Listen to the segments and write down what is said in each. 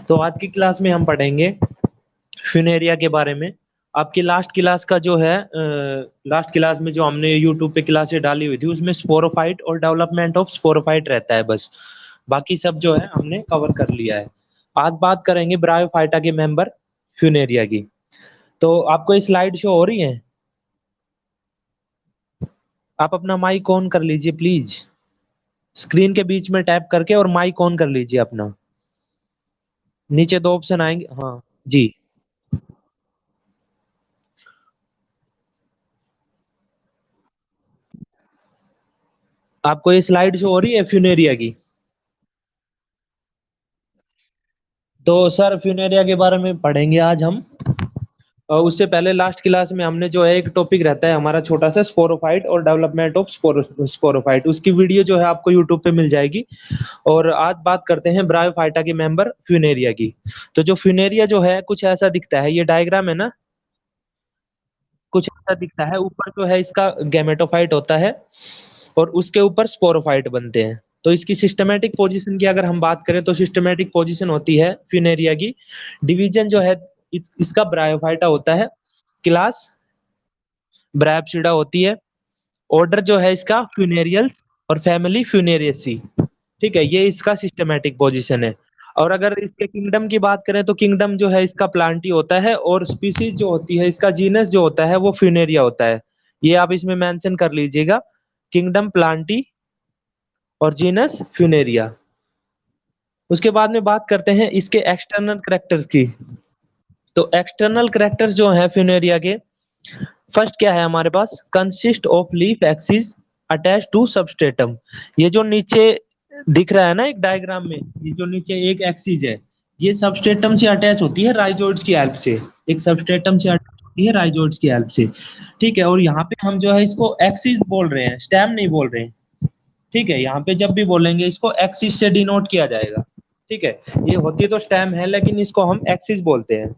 तो आज की क्लास में हम पढ़ेंगे फ्यूनेरिया के बारे में। आपकी लास्ट क्लास का जो है लास्ट क्लास में जो हमने यूट्यूब पे क्लासेस डाली हुई थी उसमें स्पोरोफाइट और डेवलपमेंट ऑफ स्पोरोफाइट रहता है बस। बाकी सब जो है हमने कवर कर लिया है। आज बात करेंगे ब्रायोफाइटा के मेंबर फ्यूनेरिया की। तो आपको ये स्लाइड शो हो रही है? आप अपना माइक ऑन कर लीजिए प्लीज। स्क्रीन के बीच में टैप करके और माइक ऑन कर लीजिए अपना। नीचे दो ऑप्शन आएंगे, हाँ जी। आपको ये स्लाइड शो हो रही है फ्यूनेरिया की? तो सर फ्यूनेरिया के बारे में पढ़ेंगे आज हम। उससे पहले लास्ट क्लास में हमने जो है एक टॉपिक रहता है हमारा छोटा सा स्पोरोफाइट और डेवलपमेंट ऑफ स्पोरोफाइट, उसकी वीडियो जो है आपको यूट्यूब पे मिल जाएगी। और आज बात करते हैं ब्रायोफाइटा के मेंबर फ्यूनेरिया की। तो जो फ्यूनेरिया जो है कुछ ऐसा दिखता है, ये डायग्राम है ना, कुछ ऐसा दिखता है। ऊपर जो है इसका गैमेटोफाइट होता है और उसके ऊपर स्पोरोफाइट बनते हैं। तो इसकी सिस्टमैटिक पोजीशन की अगर हम बात करें तो सिस्टमैटिक पोजीशन होती है फ्यूनेरिया की। डिवीजन जो है इसका ब्रायोफाइटा होता है। क्लास ब्रायोप्सिडा होती है। ऑर्डर जो है इसका फ्यूनेरियल्स और फैमिली फ्यूनेरियसी। ठीक है, ये इसका सिस्टमैटिक पोजीशन है। और अगर इसके किंगडम की बात करें तो किंगडम जो है इसका प्लांटी होता है और स्पीसीज जो होती है इसका जीनस जो होता है वो फ्यूनेरिया होता है। ये आप इसमें मेंशन कर लीजिएगा, किंगडम प्लांटी और जीनस फ्यूनेरिया। उसके बाद में बात करते हैं इसके एक्सटर्नल करेक्टर्स की। तो एक्सटर्नल करेक्टर्स जो है फ्यूनेरिया के, फर्स्ट क्या है हमारे पास, consist of leaf axis attach to substratum. ये जो नीचे दिख रहा है ना एक डायग्राम में, ये जो नीचे एक एक्सिस है, ये सबस्ट्रेटम से अटैच होती है राइजोइड्स की हेल्प से। एक सबस्ट्रेटम से अटैच होती है राइजोइड्स की हेल्प से। ठीक है, और यहाँ पे हम जो है इसको एक्सिस बोल रहे हैं, स्टेम नहीं बोल रहे हैं। ठीक है, यहाँ पे जब भी बोलेंगे इसको एक्सिस से डिनोट किया जाएगा। ठीक है, ये होती तो स्टेम है लेकिन इसको हम एक्सिस बोलते हैं।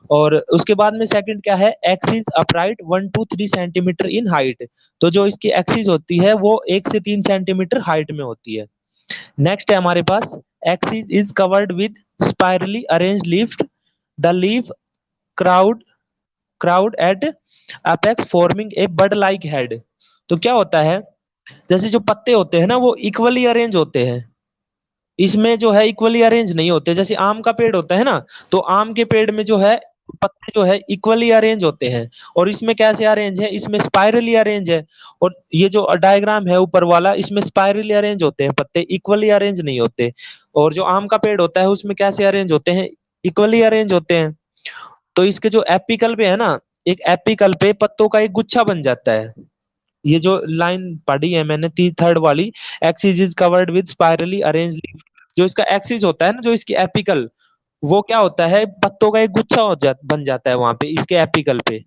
और उसके बाद में सेकंड क्या है, axis upright 1 to 3 centimetre in height. तो जो इसकी एक्सिस होती है वो 1 से 3 सेंटीमीटर हाइट में होती है। नेक्स्ट है हमारे पास, axis is covered with spirally arrange leaf, the leaf crowd crowd at apex forming a bud like head. तो क्या होता है, जैसे जो पत्ते होते हैं ना वो इक्वली अरेंज होते हैं, इसमें जो है इक्वली अरेंज नहीं होते। जैसे आम का पेड़ होता है ना, तो आम के पेड़ में जो है पत्ते जो है इक्वली अरेंज होते हैं। और इसमें कैसे अरेंज है, इसमें स्पाइरली अरेंज है। और ये जो डायग्राम है ऊपर वाला, इसमें स्पाइरली अरेंज होते हैं पत्ते, इक्वली अरेंज नहीं होते। और जो आम का पेड़ होता है उसमें कैसे अरेंज होते हैं, इक्वली अरेंज होते हैं। तो इसके जो एपिकल पे है ना, एक एपिकल पे पत्तों का एक गुच्छा बन जाता है। ये जो लाइन पढ़ी है मैंने ती थर्ड वाली, axis is covered with spirally arrange leaf. जो इसका एक्सिस होता है ना, जो इसकी एपिकल, वो क्या होता है, पत्तों का एक गुच्छा बन जाता है वहां पे इसके एपिकल पे।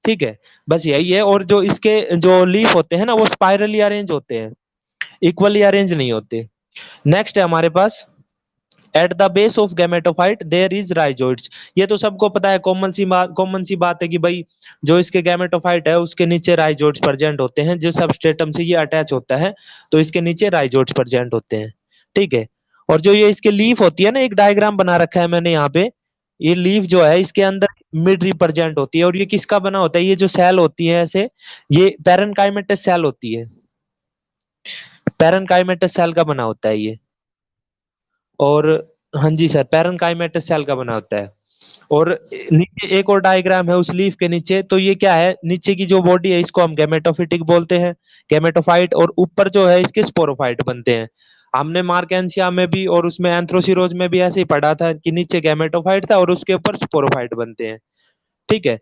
ठीक है, बस यही है। और जो इसके जो लीफ होते हैं ना वो स्पाइरली अरेंज होते हैं, इक्वली अरेंज नहीं होते। नेक्स्ट है हमारे पास, at the base of gametophyte there is rhizoids. ये तो सबको पता है, कॉमन सी बात है कि भाई जो इसके गैमेटोफाइट है उसके नीचे राइजोइड्स प्रेजेंट होते हैं, जिस सबस्ट्रेटम से ये अटैच होता है तो इसके नीचे राइजोइड्स प्रेजेंट होते हैं। ठीक है, और जो ये इसके लीफ होती है ना, एक डायग्राम बना रखा है मैंने यहाँ पे, ये लीफ जो है इसके अंदर मिड रिप्रेजेंट होती है। और ये किसका बना होता है, ये जो सेल होती है ऐसे, ये पैरेनकाइमेटस सेल होती है, पैरेनकाइमेटस सेल का बना होता है ये। और हाँ जी सर, पैरेनकाइमेटस सेल का बना होता है। और नीचे एक और डायग्राम है उस लीफ के नीचे, तो ये क्या है, नीचे की जो बॉडी है इसको हम गैमेटोफिटिक बोलते हैं, गैमेटोफाइट। और ऊपर जो है इसके स्पोरोफाइट बनते हैं। हमने मार्केंसिया में भी और उसमें एंथ्रोसिरोज में भी ऐसे ही पढ़ा था कि नीचे गैमेटोफाइट था और उसके ऊपर स्पोरोफाइट बनते हैं। ठीक है,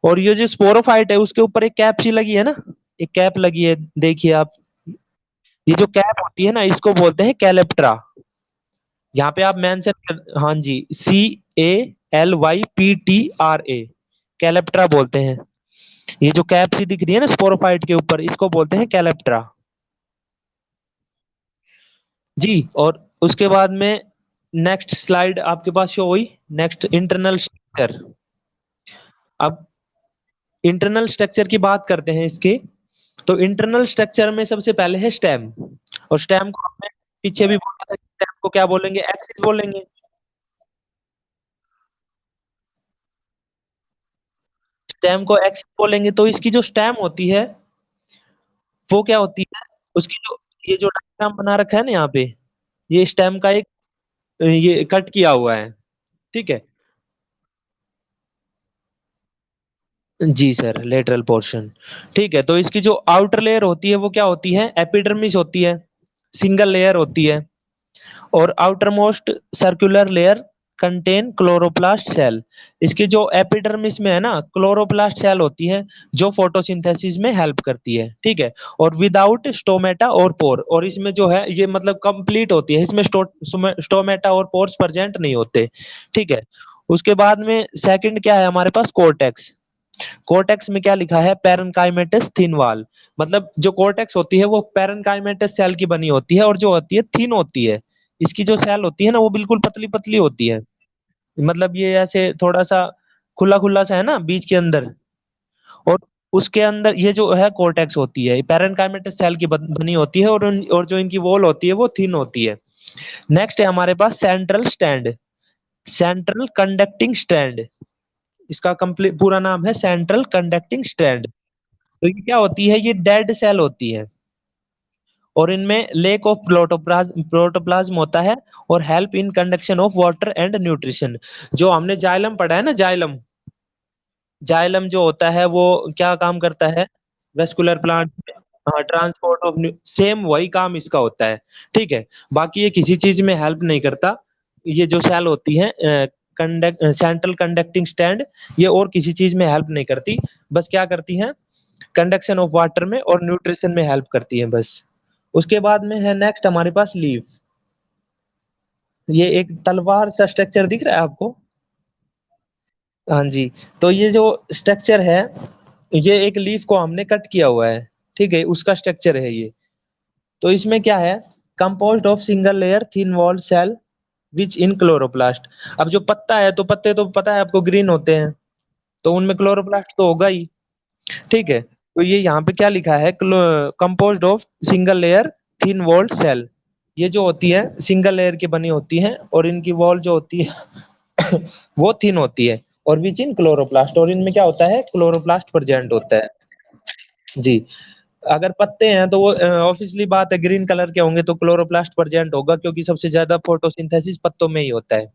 और ये जो स्पोरोफाइट है उसके ऊपर एक कैप सी लगी है ना, एक कैप लगी है, देखिए आप। ये जो कैप होती है ना इसको बोलते हैं कैलेप्ट्रा। यहाँ पे आप मेंशन कर, हाँ जी, CALYPTRA, कैलेप्ट्रा बोलते हैं। ये जो कैप सी दिख रही है ना स्पोरोफाइट के ऊपर, इसको बोलते हैं कैलेप्ट्रा जी। और उसके बाद में नेक्स्ट स्लाइड आपके पास शो हुई, नेक्स्ट इंटरनल स्ट्रक्चर। अब इंटरनल स्ट्रक्चर की बात करते हैं इसके। तो इंटरनल स्ट्रक्चर में सबसे पहले है स्टेम। और स्टेम को हमने पीछे भी बोला था, स्टेम को क्या बोलेंगे, एक्सिस बोलेंगे। स्टेम को एक्स बोलेंगे तो इसकी जो स्टेम होती है वो क्या होती है, उसकी जो ये जो डायग्राम बना रखा है ना यहाँ पे, ये स्टेम का एक ये कट किया हुआ है, ठीक है। जी सर, लेटरल पोर्शन, ठीक है। तो इसकी जो आउटर लेयर होती है वो क्या होती है, एपिडर्मिस होती है, सिंगल लेयर होती है। और outermost circular layer contain chloroplast cell. इसकी जो एपिडर्मिस में है ना, क्लोरोप्लास्ट सेल होती है जो फोटोसिंथेसिस में हेल्प करती है, ठीक है। और विदाउट स्टोमेटा और पोर, और इसमें जो है ये मतलब कंप्लीट होती है, इसमें स्टोमेटा और पोर्स प्रेजेंट नहीं होते, ठीक है। उसके बाद में सेकंड क्या है हमारे पास, कोर्टेक्स। कोर्टेक्स में क्या लिखा है, पैरेनकाइमेटस थिन वॉल। मतलब जो कोर्टेक्स होती है वो पैरेनकाइमेटस सेल की बनी होती है, और जो होती है थिन होती है। इसकी जो सेल होती है ना वो बिल्कुल पतली पतली होती है, मतलब ये ऐसे थोड़ा सा खुला खुला सा है ना बीच के अंदर। और उसके अंदर ये जो है कोर्टेक्स होती है, पैरेनकाइमेटस सेल की बनी होती है, और जो इनकी वॉल होती है वो थिन होती है। नेक्स्ट है हमारे पास central stand, central conducting strand. इसका कंप्लीट पूरा नाम है सेंट्रल कंडक्टिंग स्ट्रैंड। तो ये क्या होती है, ये डेड सेल होती है, और इनमें लेक ऑफ प्रोटोप्लाज्म होता है, और help in conduction of water and nutrition. जो हमने जाइलम पढ़ा है ना, जाइलम, जाइलम जो होता है वो क्या काम करता है, वेस्कुलर प्लांट, हाँ, ट्रांसपोर्ट ऑफ, सेम वही काम इसका होता है, ठीक है। बाकी ये किसी चीज में हेल्प नहीं करता। ये जो सेल होती है कंडक्ट सेंट्रल कंडक्टिंग स्टैंड, ये और किसी चीज में हेल्प नहीं करती, बस क्या करती है, कंडक्शन ऑफ वाटर में और न्यूट्रिशन में हेल्प करती है बस। उसके बाद में है नेक्स्ट हमारे पास लीफ। ये एक तलवार सा स्ट्रक्चर दिख रहा है आपको, हाँ जी। तो ये जो स्ट्रक्चर है, ये एक लीफ को हमने कट किया हुआ है, ठीक है, उसका स्ट्रक्चर है ये। तो इसमें क्या है, composed of single layer thin wall cell which in chloroplast. अब जो पत्ता है, तो पत्ते तो पता है आपको ग्रीन होते हैं, तो उनमें क्लोरोप्लास्ट तो होगा ही, ठीक है। तो ये यहाँ पे क्या लिखा है, composed of single layer thin walled cell. ये जो होती है सिंगल लेयर की बनी होती है, और इनकी वॉल जो होती है वो थिन होती है, और विच इन क्लोरोप्लास्ट, और इनमें क्या होता है, क्लोरोप्लास्ट प्रेजेंट होता है। जी। अगर पत्ते हैं तो वो ऑब्वियसली बात है ग्रीन कलर के होंगे, तो क्लोरोप्लास्ट प्रेजेंट होगा, क्योंकि सबसे ज्यादा फोटोसिंथेसिस पत्तों में ही होता है,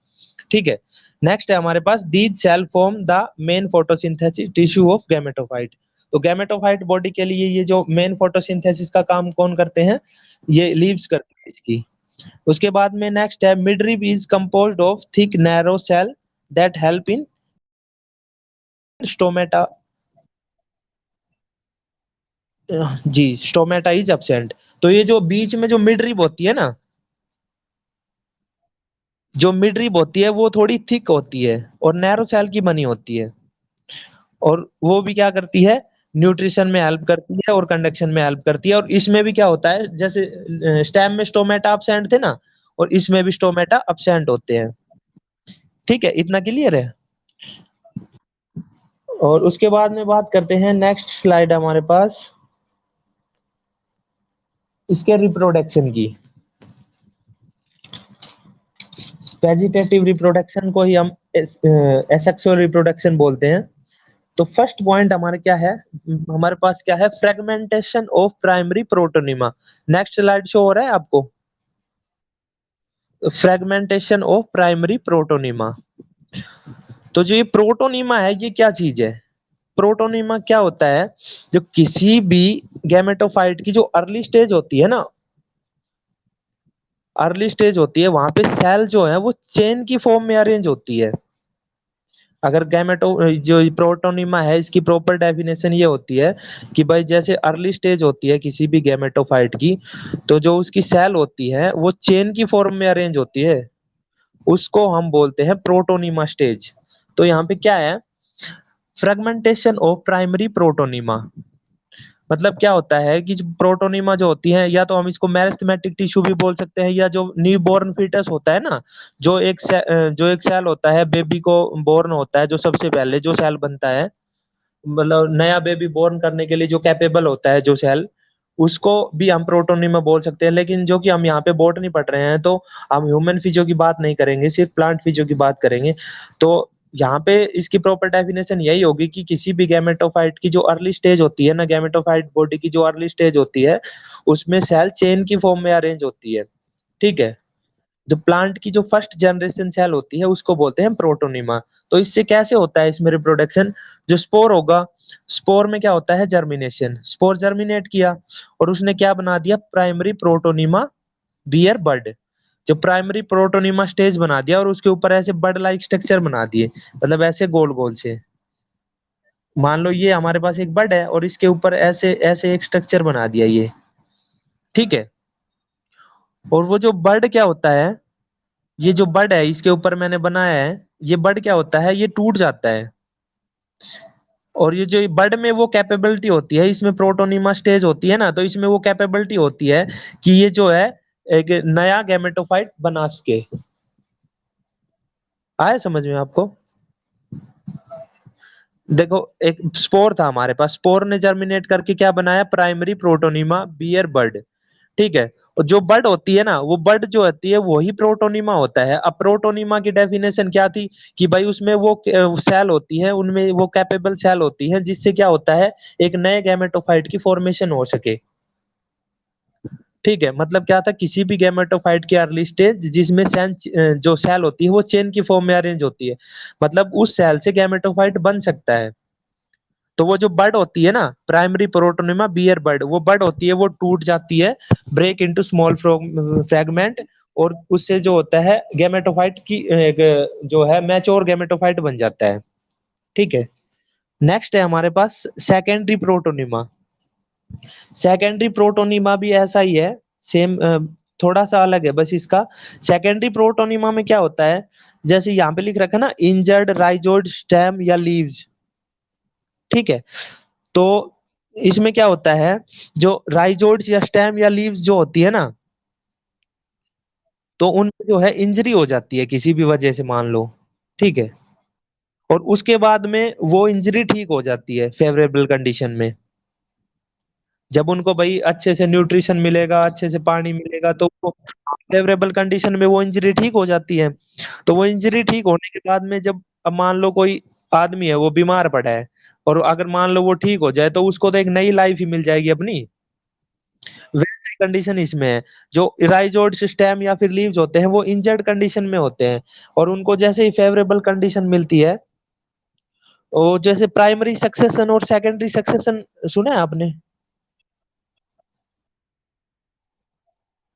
ठीक है। नेक्स्ट है हमारे पास, these cell form the main photosynthesis tissue of gametophyte. तो गैमेटोफाइट बॉडी के लिए ये जो मेन फोटोसिंथेसिस का काम कौन करते हैं, ये लीव्स करते हैं इसकी। उसके बाद में नेक्स्ट है, midrib is composed of thick narrow cell that help in stomata. जी, स्टोमेटा इज एब्सेंट। तो ये जो बीच में जो मिडरिब होती है ना, जो मिडरिब होती है वो थोड़ी थिक होती है और नैरो सेल की बनी होती है, और वो भी क्या करती है, न्यूट्रिशन में हेल्प करती है और कंडक्शन में हेल्प करती है। और इसमें भी क्या होता है, जैसे स्टेम में स्टोमेटा एब्सेंट थे ना, और इसमें भी स्टोमेटा एब्सेंट होते हैं, ठीक है, इतना क्लियर है। और उसके बाद में बात करते हैं, नेक्स्ट स्लाइड हमारे पास इसके रिप्रोडक्शन की। वेजिटेटिव रिप्रोडक्शन को ही हम एसेक्सुअल रिप्रोडक्शन बोलते हैं। तो फर्स्ट पॉइंट हमारे क्या है, हमारे पास क्या है, fragmentation of primary protonema. Next slide show हो रहा है आपको, फ्रेगमेंटेशन ऑफ प्राइमरी प्रोटोनिमा। तो जो ये प्रोटोनिमा है ये क्या चीज है, प्रोटोनिमा क्या होता है, जो किसी भी गैमेटोफाइट की जो अर्ली स्टेज होती है ना, अर्ली स्टेज होती है, वहां पे सेल जो है वो चेन की फॉर्म में अरेंज होती है। अगर गैमेटो जो प्रोटोनिमा है, इसकी प्रॉपर डेफिनेशन ये होती है कि भाई जैसे अर्ली स्टेज होती है किसी भी गैमेटोफाइट की, तो जो उसकी सेल होती है वो चेन की फॉर्म में अरेंज होती है, उसको हम बोलते हैं प्रोटोनिमा स्टेज। तो यहाँ पे क्या है, फ्रेगमेंटेशन ऑफ प्राइमरी प्रोटोनिमा, मतलब क्या होता है कि जो प्रोटोनिमा जो होती है, या तो हम इसको मेरिस्टेमेटिक टिश्यू भी बोल सकते हैं, या जो न्यूबॉर्न फीटस होता है ना, जो एक सेल होता है बेबी को बोर्न होता है, जो सबसे पहले जो सेल बनता है, मतलब नया बेबी बोर्न करने के लिए जो कैपेबल होता है जो सेल, उसको भी हम प्रोटोनिमा बोल सकते हैं। लेकिन जो कि हम यहाँ पे बॉटनी पढ़ रहे हैं, तो हम ह्यूमन फिजियो की बात नहीं करेंगे, सिर्फ प्लांट फिजियो की बात करेंगे। तो यहाँ पे इसकी प्रॉपर डेफिनेशन यही होगी कि किसी भी गैमेटोफाइट की जो अर्ली स्टेज होती है ना, गैमेटोफाइट बॉडी की जो अर्ली स्टेज होती है, उसमें सेल चेन की फॉर्म में अरेंज होती है। ठीक है। जो प्लांट की जो फर्स्ट जनरेशन सेल होती है उसको बोलते हैं प्रोटोनिमा। तो इससे कैसे होता है इसमें रिप्रोडक्शन? जो स्पोर होगा, स्पोर में क्या होता है? जर्मिनेशन। स्पोर जर्मिनेट किया और उसने क्या बना दिया? प्राइमरी प्रोटोनिमा बियर बड। जो प्राइमरी प्रोटोनिमा स्टेज बना दिया और उसके ऊपर ऐसे बड लाइक स्ट्रक्चर बना दिए, मतलब ऐसे गोल गोल से। मान लो ये हमारे पास एक बड है और इसके ऊपर ऐसे ऐसे एक स्ट्रक्चर बना दिया ये। ठीक है। और वो जो बर्ड क्या होता है, ये जो बर्ड है इसके ऊपर मैंने बनाया है, ये बर्ड क्या होता है? ये टूट जाता है। और ये जो बर्ड में वो कैपेबिलिटी होती है, इसमें प्रोटोनिमा स्टेज होती है ना, तो इसमें वो कैपेबिलिटी होती है कि ये जो है एक नया गैमेटोफाइट बना सके। आया समझ में आपको? देखो, एक स्पोर था हमारे पास, स्पोर ने जर्मिनेट करके क्या बनाया? Primary protonema bear bud. ठीक है। और जो बर्ड होती है ना, वो बर्ड जो होती है वही प्रोटोनिमा होता है। अब प्रोटोनिमा की डेफिनेशन क्या थी? कि भाई उसमें वो सेल होती है, उनमें वो कैपेबल सेल होती है जिससे क्या होता है? एक नए गैमेटोफाइट की फॉर्मेशन हो सके। ठीक है। मतलब क्या था? किसी भी गैमेटोफाइट की अर्ली स्टेज जिसमें सेल, जो सेल होती है वो चेन की फॉर्म में अरेंज होती है, मतलब उस सेल से गैमेटोफाइट बन सकता है। तो वो जो बड होती है ना, प्राइमरी प्रोटोनिमा बियर बड, वो बड होती है, वो टूट जाती है, ब्रेक इनटू स्मॉल फ्रेगमेंट, और उससे जो होता है गैमेटोफाइट की जो है मैच्योर गैमेटोफाइट बन जाता है। ठीक है। नेक्स्ट है हमारे पास सेकेंडरी प्रोटोनिमा। सेकेंडरी प्रोटोनिमा भी ऐसा ही है, सेम, थोड़ा सा अलग है बस इसका। सेकेंडरी प्रोटोनिमा में क्या होता है? जैसे यहाँ पे लिख रखा है ना, इंजर्ड राइजोइड स्टेम या लीव्स। ठीक है। तो इसमें क्या होता है? जो राइजोइड्स या स्टेम या लीव्स जो होती है ना, तो उनमें जो है इंजरी हो जाती है किसी भी वजह से, मान लो। ठीक है। और उसके बाद में वो इंजरी ठीक हो जाती है फेवरेबल कंडीशन में। जब उनको भाई अच्छे से न्यूट्रिशन मिलेगा, अच्छे से पानी मिलेगा, तो वो फेवरेबल कंडीशन में वो इंजरी ठीक हो जाती है। तो वो इंजरी ठीक होने के बाद में जब, अब मान लो कोई आदमी है वो बीमार पड़ा है, और अगर मान लो वो ठीक हो जाए तो उसको तो एक नई लाइफ ही मिल जाएगी अपनी। वैसे कंडीशन इसमें है। जो इराइजोइड सिस्टम या फिर लीव्स होते हैं वो इंजर्ड कंडीशन में होते हैं, और उनको जैसे ही फेवरेबल कंडीशन मिलती है, वो जैसे प्राइमरी सक्सेशन और सेकेंडरी सक्सेशन, सुना है आपने?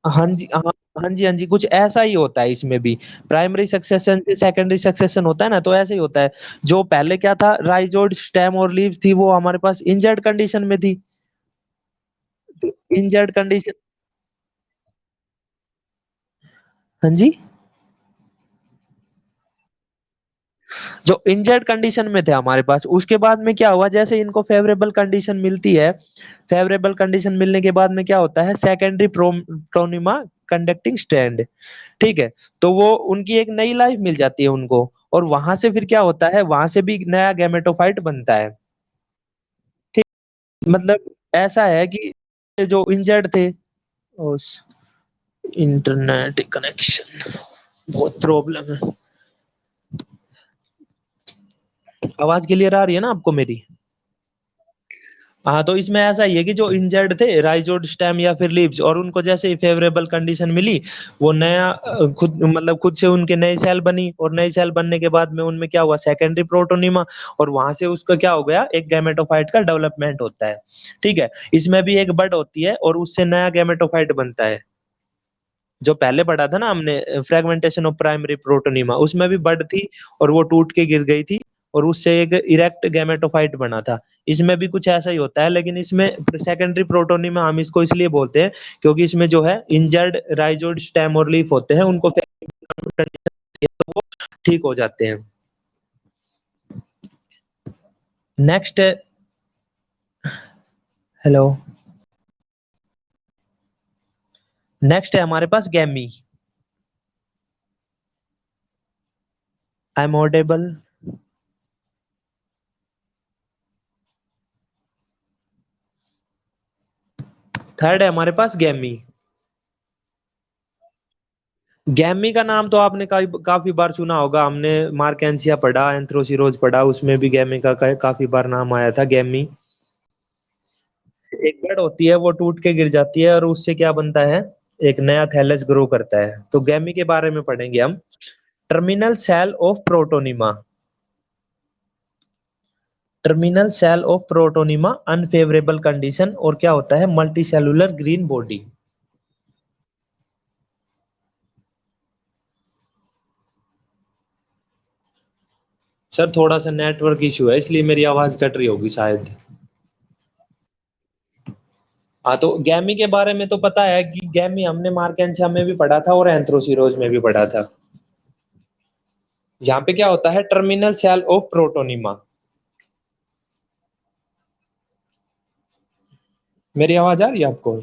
हाँ जी, हाँ। हाँ जी, हाँ जी, कुछ ऐसा ही होता है इसमें भी। प्राइमरी सक्सेशन से सेकेंडरी सक्सेशन होता है ना, तो ऐसे ही होता है। जो पहले क्या था, राइजोइड स्टेम और लीव्स थी, वो हमारे पास इंजर्ड कंडीशन में थी। Injured condition. हाँ जी। जो इंजर्ड कंडीशन में थे हमारे पास, उसके बाद में क्या हुआ, जैसे इनको फेवरेबल कंडीशन मिलती है, फेवरेबल कंडीशन मिलने के बाद में क्या होता है? Secondary protonema conducting strand. ठीक है। तो वो उनकी एक नई लाइफ मिल जाती है उनको, और वहां से फिर क्या होता है? वहां से भी नया गैमेटोफाइट बनता है। ठीक। मतलब ऐसा है कि जो इंजर्ड थे, उस, इंटरनेट कनेक्शन बहुत प्रॉब्लम है। आवाज क्लियर आ रही है ना आपको मेरी? हाँ, तो इसमें ऐसा ही है कि जो इंजर्ड थे, राइजोड स्टेम या फिर लीव्स, और उनको जैसे ही फेवरेबल कंडीशन मिली, वो नया खुद, मतलब खुद से उनके नई सेल बनी, और नई सेल बनने के बाद में उनमें क्या हुआ? Secondary protonema. और वहां से उसका क्या हो गया? एक गैमेटोफाइट का डेवलपमेंट होता है। ठीक है। इसमें भी एक बड होती है और उससे नया गैमेटोफाइट बनता है। जो पहले पढ़ा था ना हमने, फ्रेगमेंटेशन ऑफ प्राइमरी प्रोटोनिमा, उसमें भी बड थी और वो टूट के गिर गई थी, और उससे एक इरेक्ट गैमेटोफाइट बना था। इसमें भी कुछ ऐसा ही होता है, लेकिन इसमें सेकेंडरी प्रोटोनिमा हम इसको इसलिए बोलते हैं क्योंकि इसमें जो है इंजर्ड राइजोइड स्टेम और लीफ होते हैं, उनको ठीक हो जाते हैं। नेक्स्ट। हेलो। नेक्स्ट है हमारे पास gemmae. I am audible? Third है हमारे पास गैमी। गैमी का नाम तो आपने काफी बार सुना होगा, हमने मार्केंसिया पढ़ा, एंथ्रोसिरोज पढ़ा, उसमें भी गैमी का काफी बार नाम आया था। गैमी एक जड़ होती है, वो टूट के गिर जाती है और उससे क्या बनता है, एक नया थैलस ग्रो करता है। तो गैमी के बारे में पढ़ेंगे हम। Terminal cell of protonema. Terminal cell of protonema unfavourable condition, और क्या होता है, multicellular green body. Sir थोड़ा सा नेटवर्क इशू है, इसलिए मेरी आवाज कट रही होगी शायद। हाँ, तो गैमी के बारे में तो पता है कि गैमी हमने मार्केंसिया में भी पढ़ा था और एंथ्रोसिरोज में भी पढ़ा था। यहाँ पे क्या होता है, टर्मिनल सेल ऑफ प्रोटोनिमा। मेरी आवाज आ रही है आपको?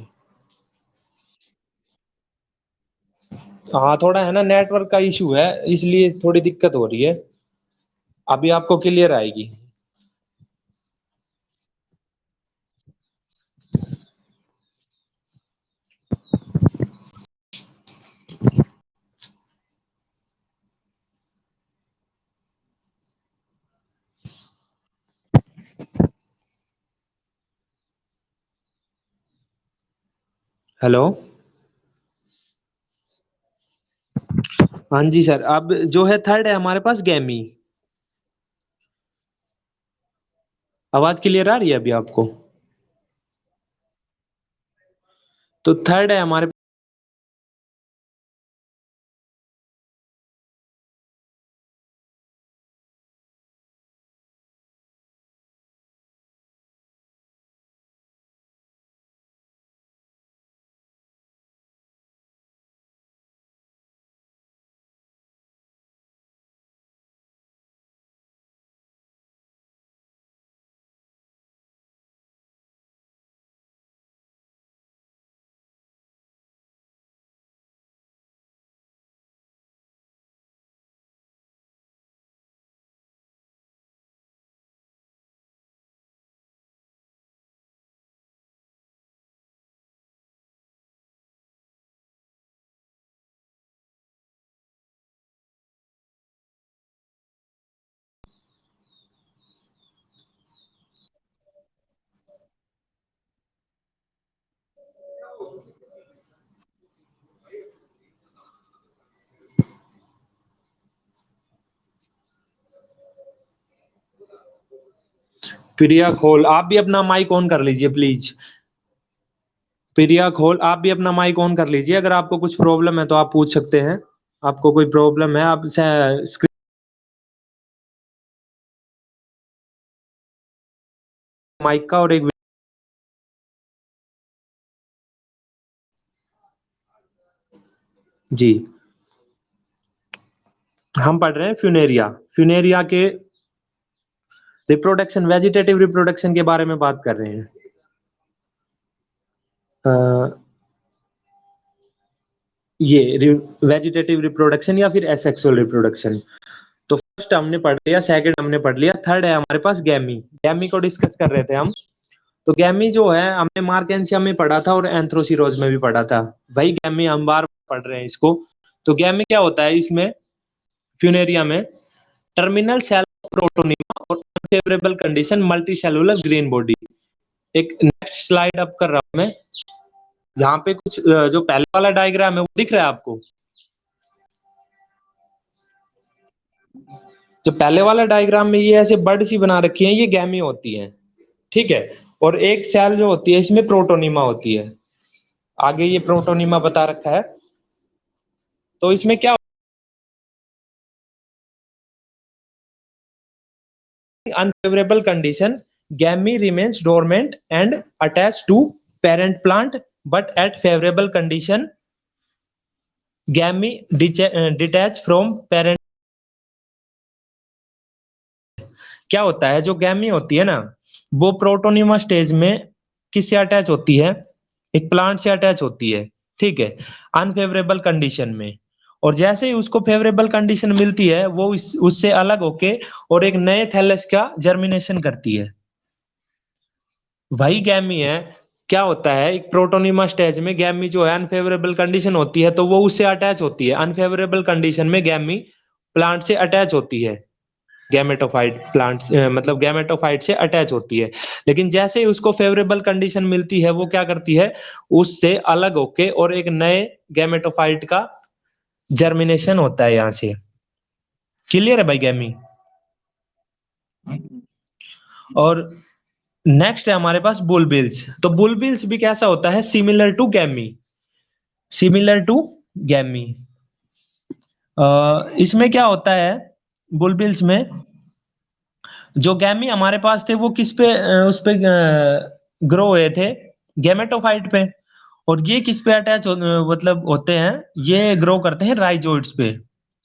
हाँ, थोड़ा है ना, नेटवर्क का इशू है, इसलिए थोड़ी दिक्कत हो रही है। अभी आपको क्लियर आएगी। हेलो। हाँ जी सर, अब जो है थर्ड है हमारे पास गैमी। आवाज क्लियर आ रही है अभी आपको? तो थर्ड है हमारे। प्रिया खोल, आप भी अपना माइक ऑन कर लीजिए प्लीज। प्रिया खोल, आप भी अपना माइक ऑन कर लीजिए, अगर आपको कुछ प्रॉब्लम है तो आप पूछ सकते हैं। आपको कोई प्रॉब्लम है आप स्क्रीन माइक का और एक। जी, हम पढ़ रहे हैं फ्यूनेरिया। फ्यूनेरिया के रिप्रोडक्शन, वेजिटेटिव रिप्रोडक्शन के बारे में बात कर रहे हैं। अ, ये वेजिटेटिव रिप्रोडक्शन या फिर एसेक्सुअल रिप्रोडक्शन। तो फर्स्ट हमने पढ़ लिया, सेकंड हमने पढ़ लिया, थर्ड है हमारे पास गैमी। गैमी को डिस्कस कर रहे थे हम। तो गैमी जो है हमने मार्केंसिया में पढ़ा था और एंथ्रोसिरोज में भी पढ़ा था। वही गैमी हम बार पढ़ रहे हैं इसको। तो गैमी क्या होता है इसमें, फ्यूनेरिया में, टर्मिनल सेल प्रोटोनिमा और unfavourable condition multi cellular green body. एक नेक्स्ट स्लाइड अप कर रहा हूं मैं। यहाँ पे कुछ जो पहले वाला डायग्राम है वो दिख रहा है आपको? जो पहले वाला डायग्राम में ये ऐसे बर्ड सी बना रखी है, ये गैमी होती है, ठीक है। और एक सेल जो होती है इसमें प्रोटोनिमा होती है। आगे ये प्रोटोनिमा बता रखा है। तो इसमें क्या, unfavorable condition, gamete remains dormant and attached to parent plant, but at favorable condition, gamete detach from parent। क्या होता है, जो गैमी होती है ना, वो प्रोटोनिमा स्टेज में किससे अटैच होती है, एक प्लांट से अटैच होती है, ठीक है, अनफेवरेबल कंडीशन में। और जैसे ही उसको फेवरेबल कंडीशन मिलती है, वो उससे अलग होके और एक नए थैलस का जर्मिनेशन करती है। वही गैमी है क्या होता है, एक प्रोटोनिमा स्टेज में गैमी जो है अनफेवरेबल कंडीशन होती है तो वो उससे अटैच होती है, अनफेवरेबल कंडीशन में गैमी प्लांट से अटैच होती है, गैमेटोफाइट प्लांट मतलब गैमेटोफाइट से अटैच होती है। लेकिन जैसे ही उसको फेवरेबल कंडीशन मिलती है वो क्या करती है, उससे अलग होके और एक नए गैमेटोफाइट का जर्मिनेशन होता है यहाँ से। क्लियर है भाई गैमी? और नेक्स्ट है हमारे पास बुलबिल्स। तो बुलबिल्स भी कैसा होता है, similar to gemmae, similar to gemmae. इसमें क्या होता है, बुलबिल्स में जो गैमी हमारे पास थे वो किस पे उस पे ग्रो हुए थे, गैमेटोफाइट पे। और ये किस पे अटैच मतलब होते हैं, ये ग्रो करते हैं राइजोइड्स पे।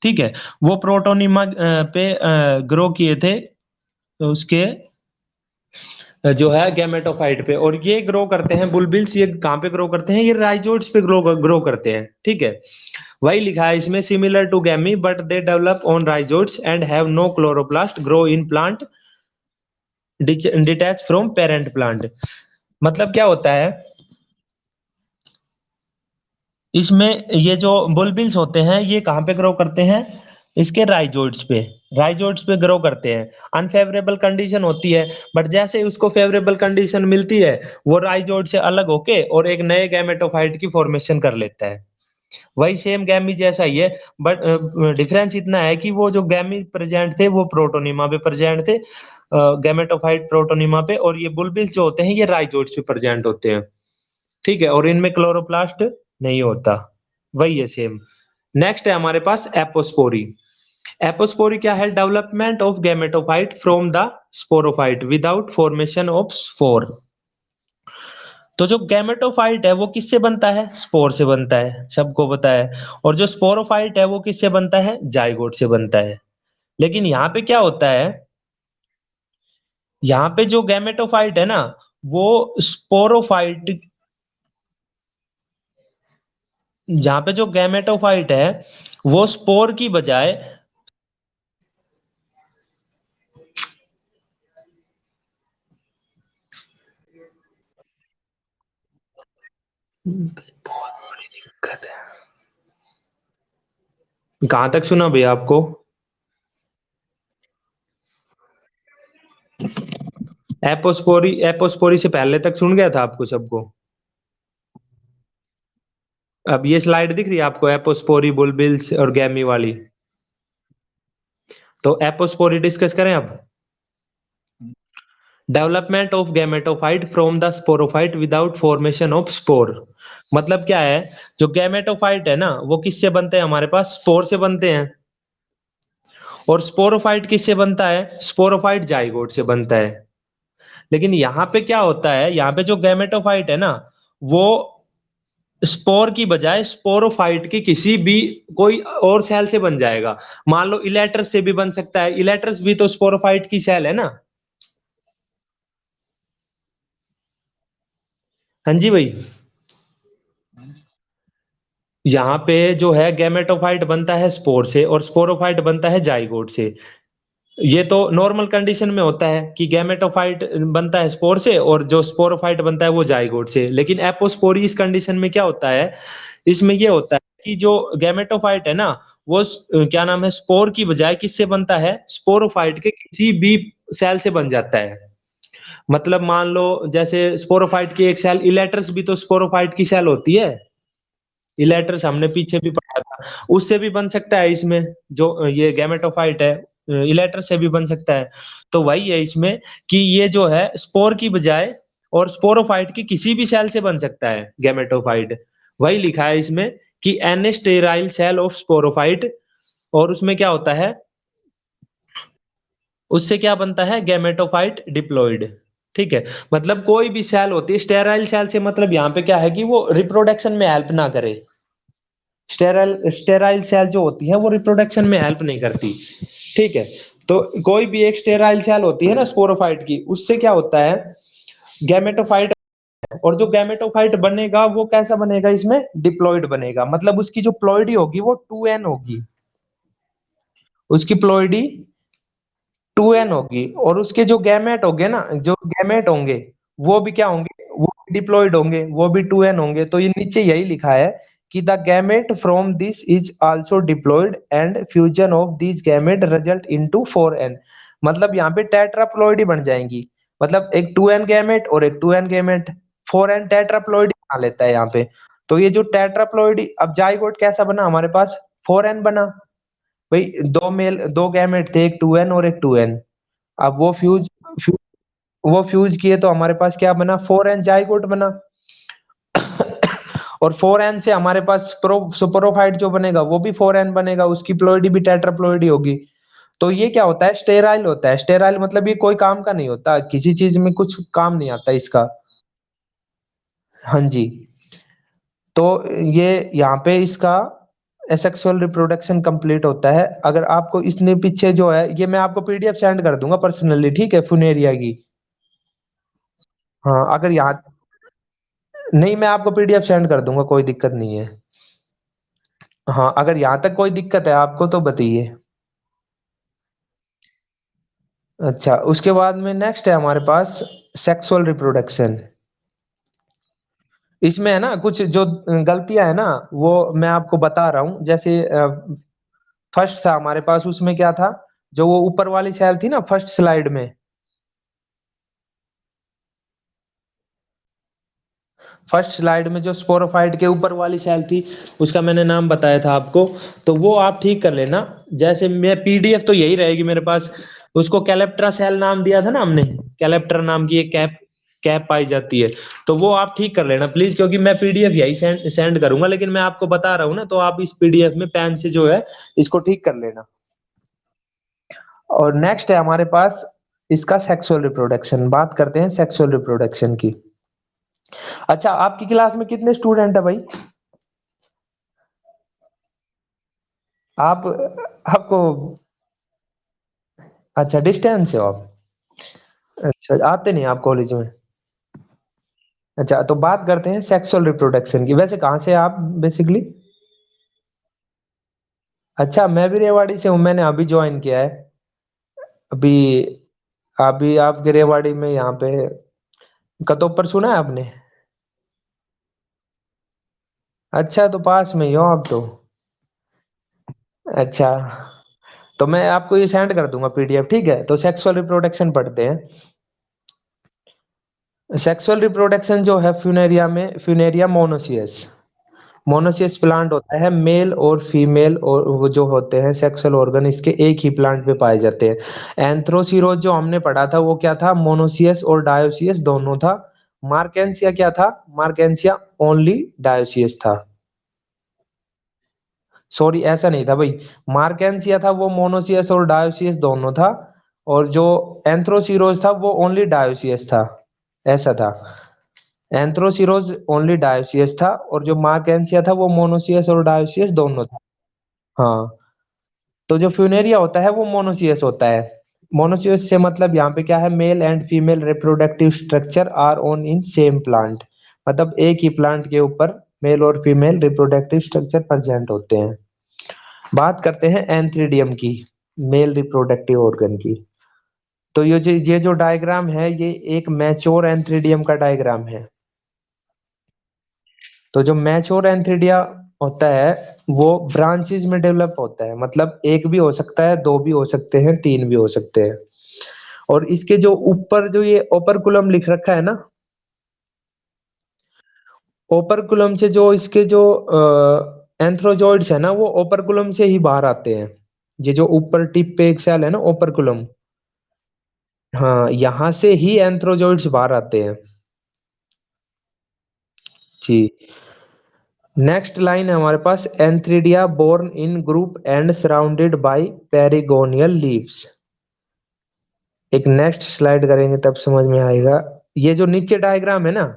ठीक है, वो प्रोटोनिमा पे ग्रो किए थे उसके जो है गैमेटोफाइट पे, और ये ग्रो करते हैं बुलबिल्स, ये कहाँ पे ग्रो करते हैं, ये राइजोइड्स पे ग्रो करते हैं। ठीक है, वही लिखा है इसमें, similar to gemmae but they develop on rhizoids and have no chloroplast, grow in plant detach from parent plant. मतलब क्या होता है, इसमें ये जो बुलबिल्स होते हैं ये कहाँ पे ग्रो करते हैं, इसके राइजोइड्स पे, राइजोइड्स पे ग्रो करते हैं। अनफेवरेबल कंडीशन होती है, बट जैसे ही उसको फेवरेबल कंडीशन मिलती है वो राइजोइड से अलग होके और एक नए गैमेटोफाइट की फॉर्मेशन कर लेता है। वही सेम गैमी जैसा ही है, बट डिफरेंस इतना है कि वो जो गैमी प्रेजेंट थे वो प्रोटोनिमा पे प्रेजेंट थे, गैमेटोफाइट प्रोटोनिमा पे, और ये बुलबिल्स जो होते हैं ये राइजोइड्स पे प्रेजेंट होते हैं। ठीक है, और इनमें क्लोरोप्लास्ट नहीं होता, वही है सेम। नेक्स्ट है हमारे पास एपोस्पोरी। एपोस्पोरी क्या है, development of gametophyte from the sporophyte without formation of spore. तो जो गैमेटोफाइट है वो किससे बनता है, स्पोर से बनता है, सबको पता है। और जो स्पोरोफाइट है वो किससे बनता है, जाइगोट से बनता है। लेकिन यहाँ पे क्या होता है, यहाँ पे जो गैमेटोफाइट है ना वो स्पोरोफाइट, यहाँ पे जो गैमेटोफाइट है वो स्पोर की बजाय, कहां तक सुना भैया आपको? एपोस्पोरी, एपोस्पोरी से पहले तक सुन गया था आपको सबको? अब ये स्लाइड दिख रही है आपको, एपोस्पोरी बुलबिल्स और गैमी वाली? तो एपोस्पोरी डिस्कस करें अब। Development of gametophyte from the sporophyte without formation of spore. मतलब क्या है, जो गैमेटोफाइट है ना वो किससे बनते हैं, हमारे पास स्पोर से बनते हैं। और स्पोरोफाइट किससे बनता है, स्पोरोफाइट जाइगोट से बनता है। लेकिन यहाँ पे क्या होता है, यहाँ पे जो गैमेटोफाइट है ना वो स्पोर की बजाय स्पोरोफाइट की किसी भी कोई और सेल से बन जाएगा। मान लो इलेट्रस से भी बन सकता है, इलेट्रस भी तो स्पोरोफाइट की सेल है ना। हाँ जी भाई। यहाँ पे जो है गैमेटोफाइट बनता है स्पोर से और स्पोरोफाइट बनता है जाइगोट से। ये तो नॉर्मल कंडीशन में होता है कि गैमेटोफाइट बनता है स्पोर से और जो स्पोरोफाइट बनता है वो जाइगोट से। लेकिन एपोस्पोरी इस कंडीशन में क्या होता है, इसमें ये होता है कि जो गैमेटोफाइट है ना वो क्या नाम है, स्पोर की बजाय किससे बनता है, स्पोरोफाइट के किसी भी सेल से बन जाता है। मतलब मान लो जैसे स्पोरोफाइट की एक सेल, इलेट्रस भी तो स्पोरोफाइट की सेल होती है, इलेट्रस हमने पीछे भी पढ़ा था, उससे भी बन सकता है इसमें। जो ये गैमेटोफाइट है इलेट्रस से भी बन सकता है। तो वही है इसमें कि ये जो है स्पोर की बजाय और स्पोरोफाइट की किसी भी सेल से बन सकता है गैमेटोफाइट। वही लिखा है इसमें कि an sterile cell of sporophyte, और उसमें क्या होता है, उससे क्या बनता है, गैमेटोफाइट डिप्लॉइड। ठीक है, मतलब कोई भी सेल होती है स्टेराइल सेल से, मतलब यहाँ पे क्या है कि वो रिप्रोडक्शन में हेल्प ना करे। स्टेराइल स्टेराइल सेल जो होती है वो रिप्रोडक्शन में हेल्प नहीं करती। ठीक है, तो कोई भी एक स्टेराइल सेल होती है ना स्पोरोफाइट की, उससे क्या होता है, गैमेटोफाइट। और जो गैमेटोफाइट बनेगा वो कैसा बनेगा, इसमें डिप्लॉइड बनेगा, मतलब उसकी जो प्लॉइडी होगी वो 2n होगी, उसकी प्लॉइडी 2n होगी। और उसके जो गैमेट होंगे ना, जो गैमेट होंगे वो भी क्या होंगे, वो डिप्लॉयड होंगे, वो भी 2n होंगे। तो ये नीचे यही लिखा है कि the gamete from this is also diploid and fusion of this gamete result into 4n। मतलब यहाँ पे टेट्राप्लॉइड ही बन जाएंगी। मतलब एक 2n गैमेट और एक 2n गैमेट, 4n टेट्राप्लॉइड बना लेता है यहाँ पे। तो ये जो टेट्राप्लॉइड, अब जाइगोट कैसा बना हमारे पास, 4n बना। भाई दो गैमेट थे, एक 2n और एक 2n। अब वो फ्यूज किए तो हमारे पास क्या बना, 4n जाइगोट बना। और 4n से हमारे पास सुपरोफाइट जो बनेगा वो भी 4n बनेगा, उसकी प्लोइडी भी टेट्राप्लोइडी होगी। तो ये क्या होता है, स्टेराइल होता है। स्टेराइल मतलब ये कोई काम का नहीं होता, किसी चीज में कुछ काम नहीं आता इसका। हाँ जी। तो ये यहाँ पे इसका एसेक्सुअल रिप्रोडक्शन कंप्लीट होता है। अगर आपको इसने पीछे जो है, ये मैं आपको पीडीएफ सेंड कर दूंगा पर्सनली, ठीक है, फुनेरिया की। हाँ अगर यहाँ, नहीं मैं आपको पीडीएफ सेंड कर दूंगा, कोई दिक्कत नहीं है। हाँ अगर यहाँ तक कोई दिक्कत है आपको तो बताइए। अच्छा, उसके बाद में नेक्स्ट है हमारे पास सेक्सुअल रिप्रोडक्शन। इसमें है ना कुछ जो गलतियां है ना, वो मैं आपको बता रहा हूँ। जैसे फर्स्ट था हमारे पास, उसमें क्या था, जो वो ऊपर वाली सेल थी ना फर्स्ट स्लाइड में, फर्स्ट स्लाइड में जो स्पोरोफाइट के ऊपर वाली सेल थी, उसका मैंने नाम बताया था आपको। तो वो आप ठीक कर लेना। जैसे मैं पीडीएफ तो यही रहेगी मेरे पास। उसको कैलेप्ट्रा सेल नाम दिया था ना हमने, कैलेप्ट्रा नाम की एक कैप कैप पाई जाती है। तो वो आप ठीक कर लेना प्लीज, क्योंकि मैं पीडीएफ यही सेंड सेंड करूंगा, लेकिन मैं आपको बता रहा हूँ ना, तो आप इस पीडीएफ में पेन से जो है इसको ठीक कर लेना। और नेक्स्ट है हमारे पास इसका सेक्सुअल रिप्रोडक्शन। बात करते हैं सेक्सुअल रिप्रोडक्शन की। अच्छा, आपकी क्लास में कितने स्टूडेंट है भाई? आप आपको, अच्छा डिस्टेंस से हो आप? अच्छा, आते नहीं आप कॉलेज में? अच्छा, तो बात करते हैं सेक्सुअल रिप्रोडक्शन की। वैसे कहाँ से हैं आप बेसिकली? अच्छा, मैं भी रेवाड़ी से हूँ, मैंने अभी ज्वाइन किया है। अभी अभी आपके रेवाड़ी में यहाँ पे कतोपर सुना है आपने? अच्छा, तो पास में ही हो आप तो। अच्छा, तो मैं आपको ये सेंड कर दूंगा पीडीएफ, ठीक है। तो सेक्सुअल रिप्रोडक्शन पढ़ते हैं। सेक्सुअल रिप्रोडक्शन जो है फ्यूनेरिया में, फ्यूनेरिया मोनोसियस, मोनोसियस प्लांट होता है। मेल और फीमेल और वो जो होते हैं सेक्सुअल ऑर्गन इसके एक ही प्लांट पे पाए जाते हैं। एंथ्रोसीरोज जो हमने पढ़ा था वो क्या था, मोनोसियस और डायोसियस दोनों था। मार्केंसिया क्या था, मार्केंसिया ओनली डायोसियस था। सॉरी ऐसा नहीं था भाई, मार्केंसिया था वो मोनोसियस और डायोसियस दोनों था। और जो एंथ्रोसीरोज था वो ओनली डायोसियस था, ऐसा था। एंथ्रोसीरोज ओनली डायोसियस था, और जो मार्केंसिया था वो मोनोसियस और डायोसियस दोनों था। हाँ, तो जो फ्यूनेरिया होता है वो मोनोसियस होता है। मोनोसियस से मतलब यहाँ पे क्या है, male and female reproductive structure our own in same plant. मतलब एक ही प्लांट के ऊपर मेल और फीमेल रिप्रोडक्टिव स्ट्रक्चर प्रेजेंट होते हैं। बात करते हैं एंथ्रीडियम की, मेल रिप्रोडक्टिव ऑर्गन की। तो ये जो डायग्राम है ये एक मैच्योर एंथ्रीडियम का डायग्राम है। तो जो मैच्योर एंथ्रीडिया होता है वो ब्रांचेस में डेवलप होता है। मतलब एक भी हो सकता है, दो भी हो सकते हैं, तीन भी हो सकते हैं। और इसके जो ऊपर जो ये ओपरकुलम लिख रखा है ना, ओपरकुलम से जो इसके जो एंथ्रोजोइड्स है ना, वो ओपरकुलम से ही बाहर आते हैं। ये जो ऊपर टिप पे एक सेल है ना, ओपरकुलम, हाँ यहाँ से ही एंथ्रोजोइड्स बाहर आते हैं। जी। नेक्स्ट लाइन है हमारे पास, antheridia borne in group and surrounded by perigonial leaves. एक नेक्स्ट स्लाइड करेंगे तब समझ में आएगा। ये जो नीचे डायग्राम है ना,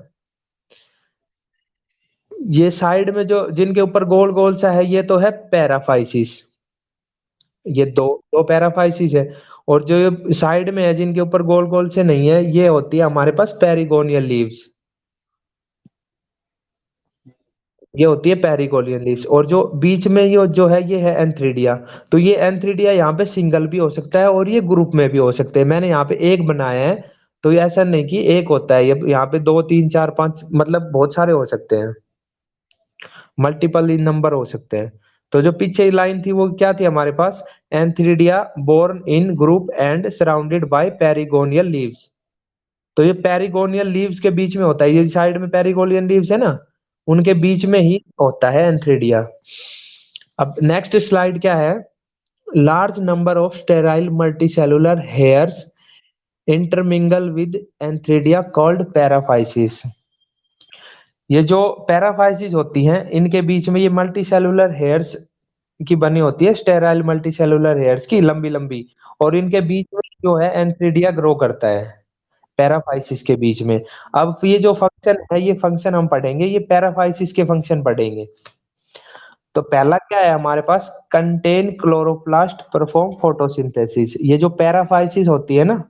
ये साइड में जो जिनके ऊपर गोल गोल सा है ये तो है पैराफाइसिस। ये दो दो पैराफाइसिस है। और जो ये साइड में है जिनके ऊपर गोल गोल से नहीं है, ये होती है हमारे पास पेरिगोनियल लीव्स। ये होती है पेरिगोनियल लीव्स। और जो बीच में ये जो है ये है एंथ्रिडिया। तो ये एंथ्रिडिया यहाँ पे सिंगल भी हो सकता है और ये ग्रुप में भी हो सकते हैं। मैंने यहाँ पे एक बनाया है, तो ये ऐसा नहीं कि एक होता है, ये यहाँ पे दो तीन चार पांच मतलब बहुत सारे हो सकते हैं, मल्टीपल इन नंबर हो सकते हैं। तो जो पीछे लाइन थी वो क्या थी हमारे पास, antheridia borne in group and surrounded by perigonial leaves. तो ये पेरिगोनियल लीव्स के बीच में होता है, ये साइड में पेरिगोनियल लीव्स है ना, उनके बीच में ही होता है एंथ्रिडिया। अब नेक्स्ट स्लाइड क्या है, large number of sterile multicellular hairs intermingle with antheridia called paraphyses. ये जो पैराफाइसिस होती हैं इनके बीच में ये मल्टीसेलुलर हेयर्स की बनी होती है, स्टेराइल मल्टीसेलुलर हेयर्स की लंबी लंबी, और इनके बीच में जो है एंथ्रिडिया ग्रो करता है पैराफाइसिस के बीच में। अब ये जो फंक्शन है, ये फंक्शन हम पढ़ेंगे, ये पैराफाइसिस के फंक्शन पढ़ेंगे। तो पहला क्या है हमारे पास, कंटेन क्लोरोप्लास्ट परफॉर्म फोटोसिंथेसिस। ये जो पैराफाइसिस होती है ना,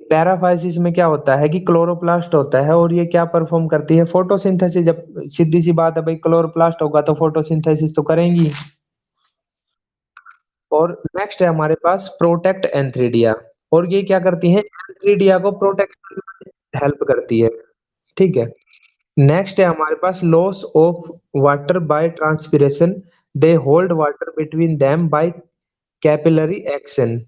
पैराफाइसिस में क्या होता है कि क्लोरोप्लास्ट होता है और ये क्या परफॉर्म करती है, फोटोसिंथेसिस। जब सीधी सी बात है भाई, क्लोरोप्लास्ट होगा तो फोटोसिंथेसिस तो करेंगी। और नेक्स्ट है हमारे पास प्रोटेक्ट एंथ्रिडिया, और ये क्या करती है, एंथ्रिडिया को प्रोटेक्ट हेल्प करती है। ठीक है। नेक्स्ट है हमारे पास loss of water by transpiration, they hold water between them by capillary action.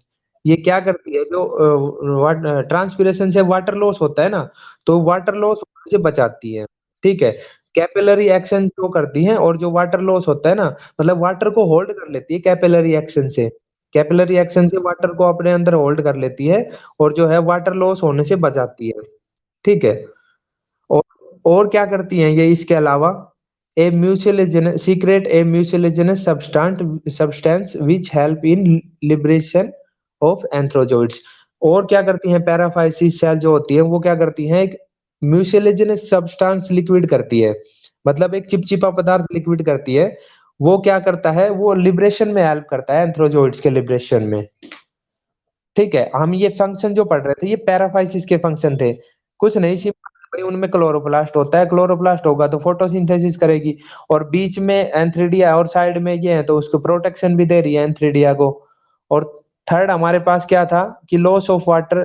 ये क्या करती है, जो ट्रांसपिरेशन से वाटर लॉस होता है ना, तो वाटर लॉस से बचाती है। ठीक है। कैपिलरी एक्शन जो करती है, और जो वाटर लॉस होता है ना, मतलब वाटर को होल्ड कर लेती है कैपिलरी एक्शन से, कैपिलरी एक्शन से वाटर को अपने अंदर होल्ड कर लेती है, और जो है वाटर लॉस होने से बचाती है। ठीक है। और और क्या करती हैं ये इसके अलावा, a mucilaginous secret a mucilaginous substance which help in liberation of antherozoids. और क्या करती हैं पैराफाइसिस सेल जो होती है वो क्या करती हैं, एक म्यूसिलेजेनस सब्सटेंस लिक्विड करती है, मतलब एक चिपचिपा पदार्थ लिक्विड करती है। वो क्या करता है, वो लिबरेशन में हेल्प करता है एंथ्रोजोइड्स के लिबरेशन में। ठीक है, हम ये फंक्शन जो पढ़ रहे थे ये पैराफाइसिस के फंक्शन थे। कुछ नहीं, सिर्फ भाई उनमें क्लोरोप्लास्ट होता है, क्लोरोप्लास्ट होगा तो फोटोसिंथेसिस करेगी, और बीच में एंथ्रिडिया और साइड में ये है तो उसको प्रोटेक्शन भी दे रही है एंथ्रिडिया को। और थर्ड हमारे पास क्या था कि लॉस ऑफ वाटर,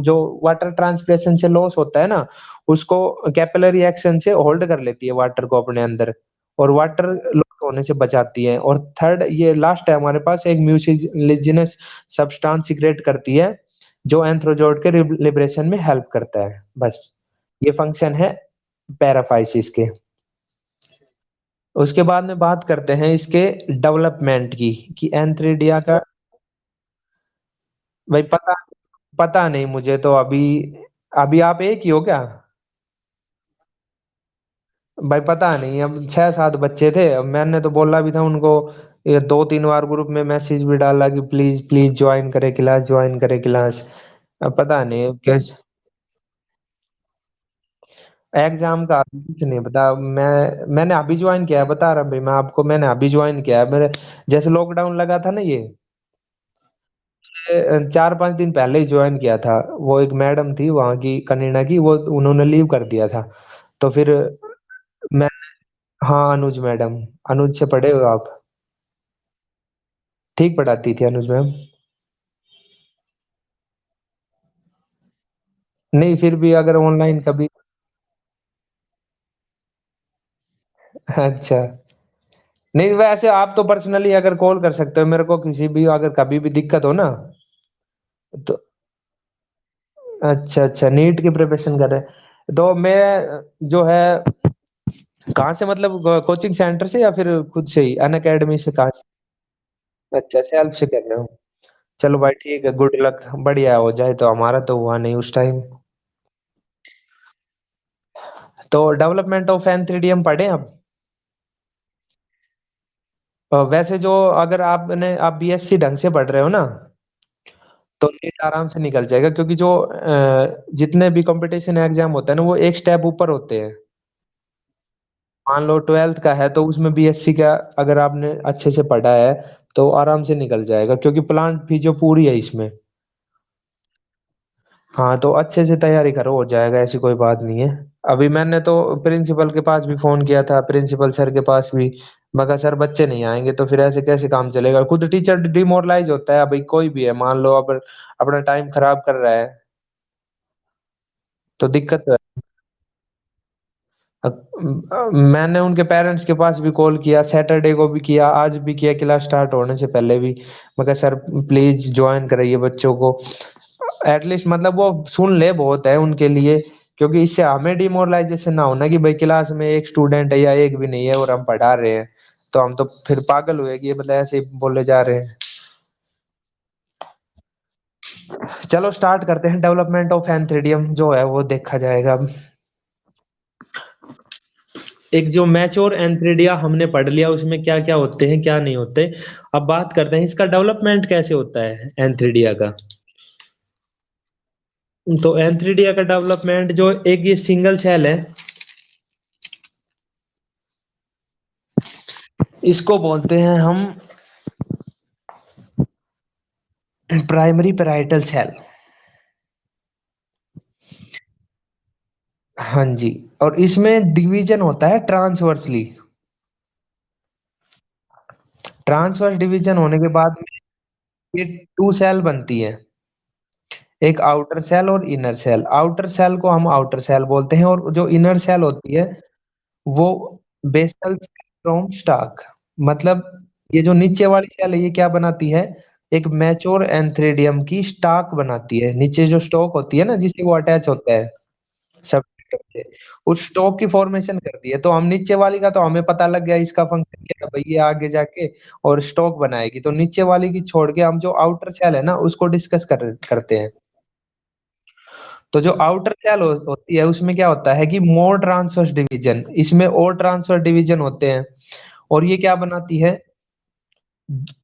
जो वाटर ट्रांसपिरेशन से लॉस होता है ना, उसको कैपिलरी एक्शन से होल्ड कर लेती है वाटर को अपने अंदर, और वाटर लॉस होने से बचाती है। और थर्ड ये लास्ट है हमारे पास, एक म्यूसिलिजिनस सब्सटेंस सीक्रेट करती है जो एंथ्रोजोइड के लिबरेशन में हेल्प करता है। बस ये फंक्शन है पैराफाइसिस के। उसके बाद में बात करते हैं इसके डेवलपमेंट की, कि एंथ्रिडिया का, भाई पता पता नहीं मुझे तो अभी। अभी आप एक ही हो क्या? भाई पता नहीं, अब छह सात बच्चे थे, अब मैंने तो बोला भी था उनको, ये दो तीन बार ग्रुप में मैसेज भी डाला कि प्लीज प्लीज ज्वाइन करे क्लास, ज्वाइन करे क्लास। अब पता नहीं कैसे एग्जाम का कुछ नहीं पता। मैंने अभी ज्वाइन किया है, बता रहा भाई मैं आपको, मैंने अभी ज्वाइन किया है। मेरे जैसे लॉकडाउन लगा था ना, ये 4 5 दिन पहले ही ज्वाइन किया था। वो एक मैडम थी वहाँ की कनीना की, वो उन्होंने लीव कर दिया था, तो फिर मैं, हाँ अनुज मैडम। अनुज से पढ़े हो आप? ठीक पढ़ाती थी अनुज मैम। नहीं फिर भी अगर ऑनलाइन कभी अच्छा। नहीं वैसे आप तो पर्सनली अगर कॉल कर सकते हो मेरे को, किसी भी अगर कभी भी दिक्कत हो ना तो। अच्छा अच्छा, नीट की प्रिपरेशन कर रहे हैं तो मैं जो है, कहाँ से मतलब कोचिंग सेंटर से या फिर खुद से ही अन अकेडमी से, कहाँ से? अच्छा सेल्फ से कर रहे हो। चलो भाई ठीक है, गुड लक, बढ़िया हो जाए तो, हमारा तो हुआ नहीं उस टाइम। तो डेवलपमेंट ऑफ एंथ्रीडियम पढ़े अब। वैसे जो अगर आपने आप बीएससी ढंग से पढ़ रहे हो ना, तो नीट आराम से निकल जाएगा, क्योंकि जो जितने भी कंपटीशन एग्जाम होते हैं ना वो एक स्टेप ऊपर होते हैं। मान लो 12th का है तो उसमें बीएससी का अगर आपने अच्छे से पढ़ा है तो आराम से निकल जाएगा, क्योंकि प्लांट भी जो पूरी है इसमें। हाँ तो अच्छे से तैयारी करो, हो जाएगा, ऐसी कोई बात नहीं है। अभी मैंने तो प्रिंसिपल के पास भी फोन किया था, प्रिंसिपल सर के पास भी, मगर सर बच्चे नहीं आएंगे तो फिर ऐसे कैसे काम चलेगा, खुद टीचर डिमोरलाइज होता है। भाई कोई भी है, मान लो अब अपना टाइम खराब कर रहा है तो दिक्कत तो है। मैंने उनके पेरेंट्स के पास भी कॉल किया, सैटरडे को भी किया, आज भी किया, क्लास स्टार्ट होने से पहले भी। मगर सर प्लीज ज्वाइन कराइए बच्चों को, एटलीस्ट मतलब वो सुन ले बहुत है उनके लिए। क्योंकि इससे हमें डिमोरलाइजेशन ना होना कि भाई क्लास में एक स्टूडेंट है या एक भी नहीं है और हम पढ़ा रहे हैं, तो हम तो फिर पागल हुए कि ये मतलब ऐसे ही बोले जा रहे हैं। चलो स्टार्ट करते हैं, डेवलपमेंट ऑफ एंथ्रेडियम जो है वो देखा जाएगा अब। एक जो मैच्योर एंथ्रेडिया हमने पढ़ लिया, उसमें क्या क्या होते हैं क्या नहीं होते। अब बात करते हैं इसका डेवलपमेंट कैसे होता है एंथ्रेडिया का। तो एंथ्रेडिया का डेवलपमेंट जो एक ये सिंगल सेल है, इसको बोलते हैं हम प्राइमरी पेराइटल सेल। हाँ जी। और इसमें डिवीजन होता है ट्रांसवर्सली। ट्रांसवर्स डिवीजन होने के बाद में ये टू सेल बनती है, एक आउटर सेल और इनर सेल। आउटर सेल को हम आउटर सेल बोलते हैं, और जो इनर सेल होती है वो बेसल फ्रॉम स्टाक। मतलब ये जो नीचे वाली सेल है ये क्या बनाती है, एक मैच्योर एंथ्रेडियम की स्टाक बनाती है। नीचे जो स्टॉक होती है ना जिससे वो अटैच होता है सब से, उस स्टॉक की फॉर्मेशन करती है। तो हम नीचे वाली का तो हमें पता लग गया इसका फंक्शन क्या है भाई, ये आगे जाके और स्टॉक बनाएगी। तो नीचे वाली की छोड़ के हम जो आउटर सेल है ना उसको डिस्कस करते हैं। तो जो आउटर सेल होती है उसमें क्या होता है कि मोर ट्रांसवर्स डिवीजन, इसमें और ट्रांसफर डिवीजन होते हैं। और ये क्या बनाती है,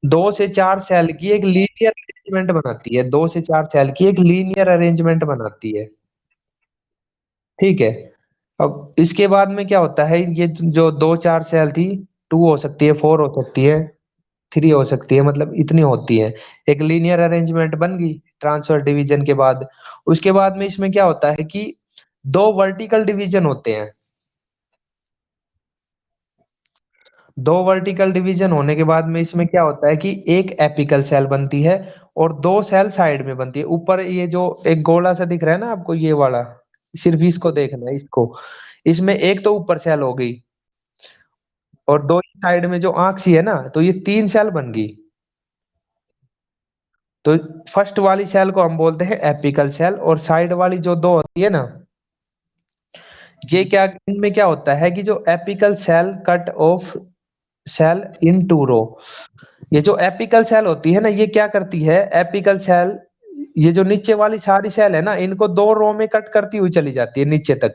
2 से 4 सेल की एक लीनियर अरेंजमेंट बनाती है, 2 से 4 सेल की एक लीनियर अरेंजमेंट बनाती है। ठीक है। अब इसके बाद में क्या होता है, ये जो 2 4 सेल थी, 2 हो सकती है, 4 हो सकती है, 3 हो सकती है, मतलब इतनी होती है। एक लीनियर अरेंजमेंट बन गई ट्रांसफर डिवीजन के बाद। उसके बाद में इसमें क्या होता है कि 2 वर्टिकल डिवीजन होते हैं। 2 वर्टिकल डिवीजन होने के बाद में इसमें क्या होता है कि एक एपिकल सेल बनती है और 2 सेल साइड में बनती है। ऊपर ये जो एक गोला सा दिख रहा है ना आपको, ये वाला, सिर्फ इसको देखना है इसको। इसमें एक तो ऊपर सेल हो गई, और दो साइड में जो आंख सी है ना, तो ये 3 सेल बन गई। तो फर्स्ट वाली सेल को हम बोलते हैं एपिकल सेल, और साइड वाली जो दो होती है ना, ये क्या, इनमें क्या होता है कि जो apical cell cut off cell in two row. ये जो एपिकल सेल होती है ना, ये क्या करती है, एपिकल सेल ये जो नीचे वाली सारी सेल है ना, इनको 2 रो में कट करती हुई चली जाती है नीचे तक।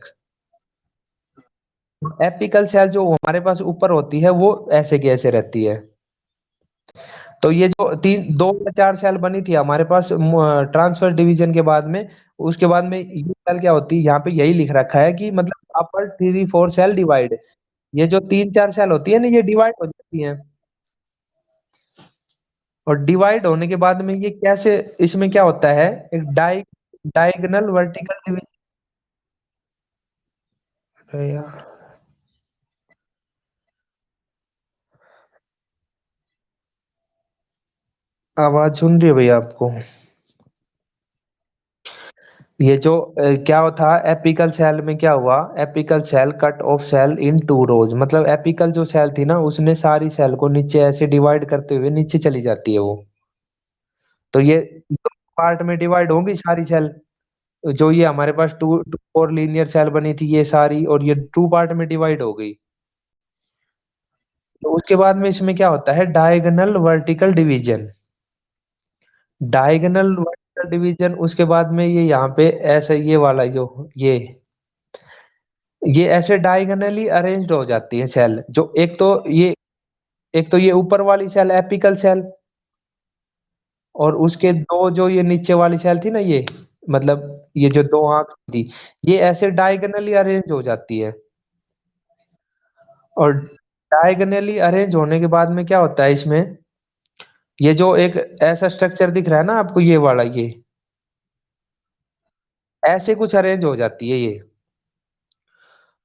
एपिकल सेल जो हमारे पास ऊपर होती है वो ऐसे की ऐसे रहती है। तो ये जो 2 या 4 सेल बनी थी हमारे पास ट्रांसफर डिवीजन के बाद में, उसके बाद में ये सेल क्या होती है, यहाँ पे यही लिख रखा है कि मतलब अपर 3 4 सेल डिवाइड। ये जो 3 4 सेल होती है ना, ये डिवाइड हो जाती हैं। और डिवाइड होने के बाद में ये कैसे, इसमें क्या होता है, एक डायगोनल वर्टिकल डिवीजन। अरे यार, आवाज सुन रही है भैया आपको। ये जो क्या था, एपिकल सेल में क्या हुआ, apical cell cut off cell in 2 rows. मतलब एपिकल जो सेल थी ना, उसने सारी सेल को नीचे ऐसे डिवाइड करते हुए नीचे चली जाती है वो। तो ये 2 पार्ट में डिवाइड होंगी सारी सेल। जो ये हमारे पास टू टू और लीनियर सेल बनी थी ये सारी, और ये 2 पार्ट में डिवाइड हो गई। तो उसके बाद में इसमें क्या होता है, diagonal vertical division. Diagonal vertical division, उसके बाद में ये यहाँ पे ऐसे ये वाला जो ये ऐसे डायगोनली अरेंज्ड हो जाती है सेल। जो एक तो ये ऊपर वाली सेल एपिकल सेल, और उसके दो जो ये नीचे वाली सेल थी ना, ये मतलब ये जो दो आंख थी, ये ऐसे डायगोनली अरेंज हो जाती है। और डायगोनली अरेंज होने के बाद में क्या होता है इसमें, ये जो एक ऐसा स्ट्रक्चर दिख रहा है ना आपको, ये वाला, ये ऐसे कुछ अरेंज हो जाती है ये।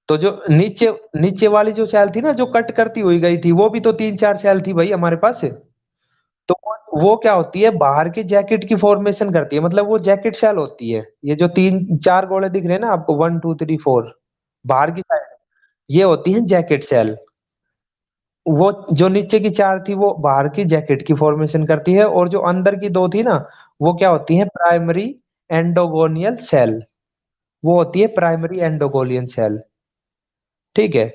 तो जो नीचे नीचे वाली जो सेल थी ना, जो कट करती हुई गई थी, वो भी तो तीन चार सेल थी भाई हमारे पास। तो वो क्या होती है, बाहर की जैकेट की फॉर्मेशन करती है, मतलब वो जैकेट सेल होती है। ये जो तीन चार गोले दिख रहे हैं ना आपको, 1 2 3 4, बाहर की साइड, ये होती है जैकेट सेल। वो जो नीचे की चार थी वो बाहर की जैकेट की फॉर्मेशन करती है, और जो अंदर की दो थी ना, वो क्या होती है, प्राइमरी एंडोगोनियल सेल। वो होती है प्राइमरी एंडोगोनियल सेल। ठीक है।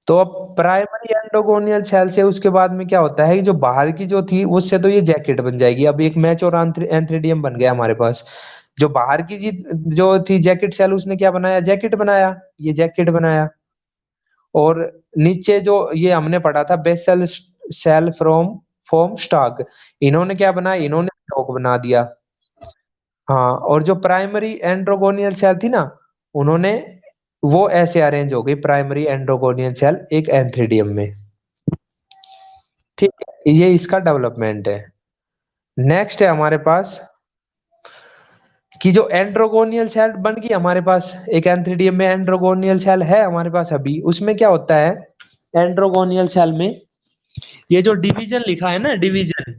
तो अब प्राइमरी एंडोगोनियल सेल से उसके बाद में क्या होता है कि जो बाहर की जो थी उससे तो ये जैकेट बन जाएगी, अब एक मैच और एंथ्रीडियम बन गया हमारे पास। जो बाहर की जो थी जैकेट सेल, उसने क्या बनाया, जैकेट बनाया, ये जैकेट बनाया। और नीचे जो ये हमने पढ़ा था, basal cell from form stalk, इन्होंने क्या बनाया, इन्होंने स्टॉक बना दिया। हाँ, और जो प्राइमरी एंड्रोगोनियल सेल थी ना, उन्होंने वो ऐसे अरेंज हो गई, प्राइमरी एंड्रोगोनियल सेल एक एंथ्रीडियम में। ठीक है, ये इसका डेवलपमेंट है। नेक्स्ट है हमारे पास कि जो एंड्रोगोनियल सेल बन गई हमारे पास, एक एंथ्रीडियम में एंड्रोगोनियल सेल है हमारे पास अभी, उसमें क्या होता है, एंड्रोगोनियल सेल में ये जो डिवीजन लिखा है ना, डिवीजन,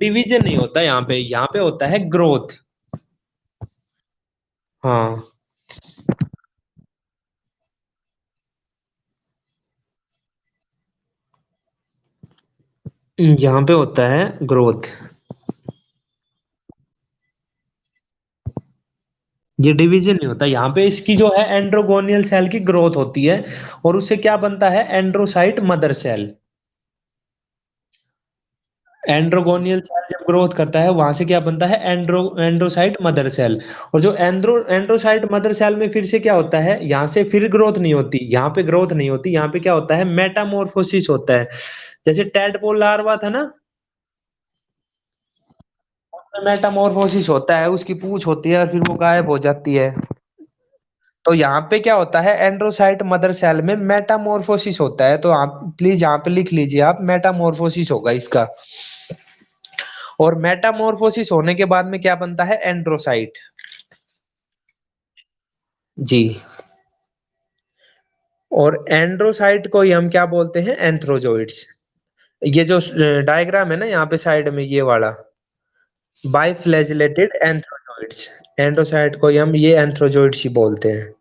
डिवीजन नहीं होता यहाँ पे होता है ग्रोथ। हाँ, यहाँ पे होता है ग्रोथ। ये डिवीजन नहीं होता यहाँ पे, इसकी जो है एंड्रोगोनियल सेल की ग्रोथ होती है, और उससे क्या बनता है, एंड्रोसाइट मदर सेल। एंड्रोगोनियल सेल जब ग्रोथ करता है, वहां से क्या बनता है, एंड्रोसाइट मदर सेल। और जो एंड्रोसाइट मदर सेल में फिर से क्या होता है, यहाँ से फिर ग्रोथ नहीं होती, यहाँ पे ग्रोथ नहीं होती, यहाँ पे क्या होता है, मेटामॉर्फोसिस होता है। जैसे टैडपोल लार्वा था ना, मेटामॉर्फोसिस होता है, उसकी पूंछ होती है और फिर वो गायब हो जाती है। तो यहाँ पे क्या होता है, एंड्रोसाइट मदर सेल में मेटामॉर्फोसिस होता है, तो आप प्लीज यहाँ पे लिख लीजिए, आप मेटामॉर्फोसिस होगा इसका। और मेटामॉर्फोसिस होने के बाद में क्या बनता है, एंड्रोसाइट। जी। और एंड्रोसाइट को ही हम क्या बोलते हैं, एंथ्रोजोइड्स। ये जो डायग्राम है ना यहाँ पे साइड में, ये वाला बाइफ्लैजिलेटेड एंथ्रोजोइड्स, एंड्रोसाइट को ही हम ये एंथ्रोजोइड्स ही बोलते हैं।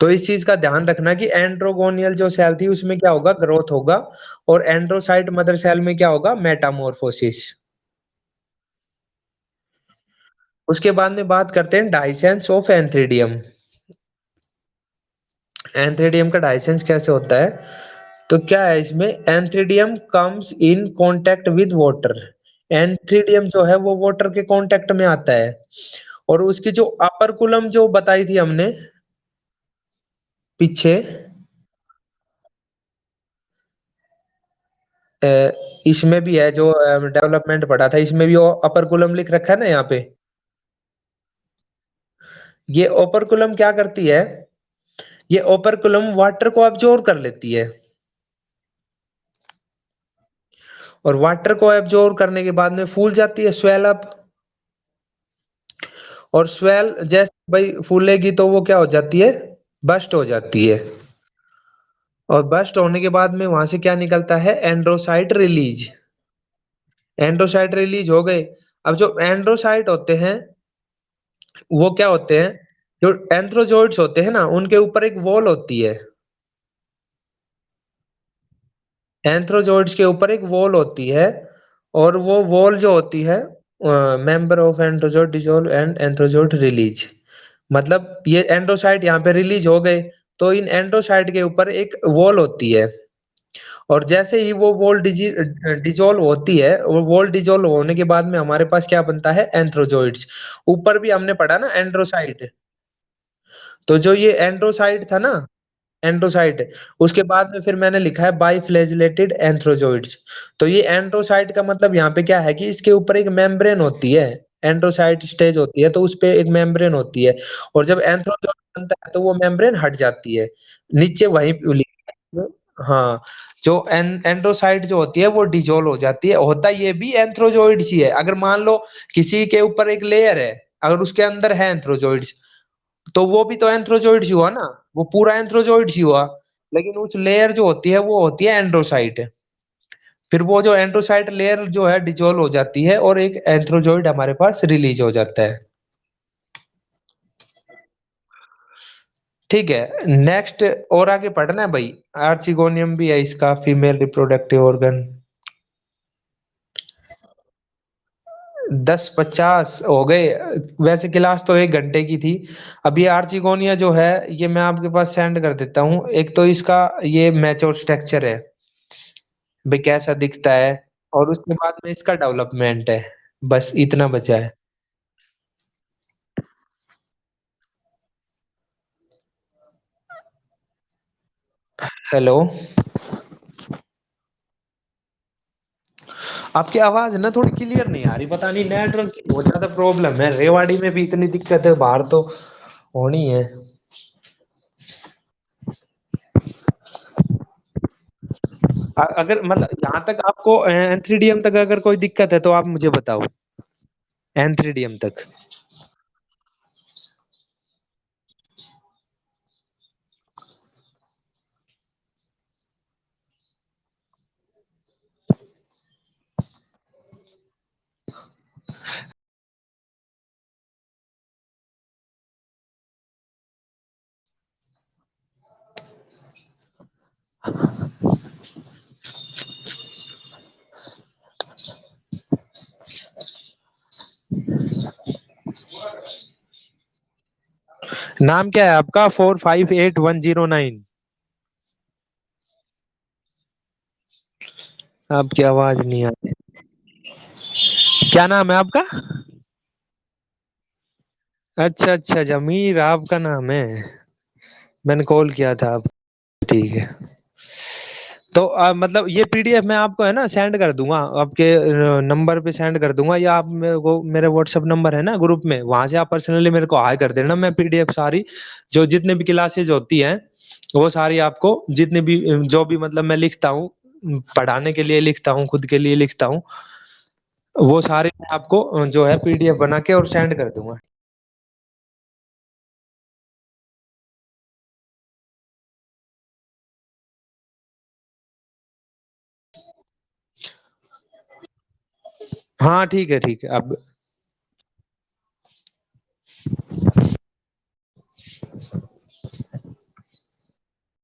तो इस चीज का ध्यान रखना कि एंड्रोगोनियल जो सेल थी उसमें क्या होगा, ग्रोथ होगा, और एंड्रोसाइट मदर सेल में क्या होगा, मेटामॉर्फोसिस। उसके बाद में बात करते हैं डाइसेंस ऑफ एंथ्रीडियम। एंथ्रीडियम का डाइसेंस कैसे होता है, तो क्या है इसमें, antheridium comes in contact with water. Antheridium जो है वो वाटर के कांटेक्ट में आता है, और उसकी जो अपर कुलम जो बताई थी हमने पीछे, अ, इसमें भी है जो डेवलपमेंट पढ़ा था, इसमें भी वो अपर कुलम लिख रखा है ना यहाँ पे। ये अपर कुलम क्या करती है, ये अपर कुलम वाटर को अब्जॉर्ब कर लेती है, और वाटर को एब्जॉर्ब करने के बाद में फूल जाती है, स्वेल अप। और स्वेल जैसे भाई फूलेगी तो वो क्या हो जाती है, बस्ट हो जाती है। और बस्ट होने के बाद में वहां से क्या निकलता है, एंड्रोसाइट रिलीज। एंड्रोसाइट रिलीज हो गए। अब जो एंड्रोसाइट होते हैं वो क्या होते हैं, जो एंथ्रोजोइड्स होते हैं ना, उनके ऊपर एक वॉल होती है। एंथ्रोजोइड्स के ऊपर एक वॉल होती है, और वो वॉल जो होती है, member of androzoid dissolve and antherozoid release, मतलब ये एंड्रोसाइट यहाँ पे रिलीज हो गए, तो इन एंड्रोसाइट के ऊपर एक वॉल होती है। और जैसे ही वो वॉल डिजोल्व होती है, वो वॉल डिजोल्व होने के बाद में हमारे पास क्या बनता है, एंथ्रोजोइड्स। ऊपर भी हमने पढ़ा ना एंड्रोसाइट, तो जो ये एंड्रोसाइट था ना, एंड्रोसाइट, उसके बाद में फिर मैंने लिखा है बाइफ्लैजिलेटेड एंथ्रोजोइड्स। तो ये एंड्रोसाइट का मतलब यहाँ पे क्या है कि इसके ऊपर एक मेम्ब्रेन होती है, एंड्रोसाइट स्टेज होती है तो उस पे एक मेम्ब्रेन होती है, और जब एंथ्रोजोइड बनता है तो वो मेम्ब्रेन हट जाती है, नीचे वहीं पे लिखा है। हाँ, जो एंड्रोसाइट जो होती है वो डिजोल्व हो जाती है, होता ये भी एंथ्रोजोइड्स ही है। अगर मान लो किसी के ऊपर एक लेयर है, अगर उसके अंदर है एंथ्रोजोइड्स, तो वो भी तो एंथ्रोजोइड ही हुआ ना, वो पूरा एंथ्रोजोइड ही हुआ। लेकिन उस लेयर जो होती है वो होती है एंड्रोसाइट। फिर वो जो एंड्रोसाइट लेयर जो है डिसॉल्व हो जाती है और एक एंथ्रोजोइड हमारे पास रिलीज हो जाता है। ठीक है, नेक्स्ट और आगे पढ़ना है भाई। आर्चिगोनियम भी है इसका, फीमेल रिप्रोडक्टिव ऑर्गन। 10:50 हो गए। वैसे क्लास तो 1 घंटे की थी। अब ये आर्चिगोनिया जो है, ये मैं आपके पास सेंड कर देता हूँ। एक तो इसका ये मैच्योर स्ट्रक्चर है भाई, कैसा दिखता है, और उसके बाद में इसका डेवलपमेंट है। बस इतना बचा है। हेलो। आपकी आवाज ना थोड़ी क्लियर नहीं आ रही, पता नहीं नेटवर्क की बहुत ज्यादा प्रॉब्लम है। रेवाड़ी में भी इतनी दिक्कत है, बाहर तो होनी है। अगर मतलब यहाँ तक आपको एंथ्रीडियम तक अगर कोई दिक्कत है तो आप मुझे बताओ। एंथ्रीडियम तक। नाम क्या है आपका? 458109। आपकी आवाज नहीं आ रही। क्या नाम है आपका? अच्छा अच्छा, जमीर आपका नाम है। मैंने कॉल किया था आप। ठीक है। तो मतलब ये पीडीएफ मैं आपको है ना सेंड कर दूंगा, आपके नंबर पे सेंड कर दूंगा, या आप मेरे को, मेरे व्हाट्सएप नंबर है ना ग्रुप में, वहां से आप पर्सनली मेरे को हाई कर देना। मैं पीडीएफ सारी, जो जितने भी क्लासेज होती हैं वो सारी आपको, जितने भी जो भी मतलब मैं लिखता हूँ, पढ़ाने के लिए लिखता हूँ, खुद के लिए लिखता हूँ, वो सारे मैं आपको जो है पीडीएफ बना के और सेंड कर दूंगा। हाँ ठीक है, ठीक है अब।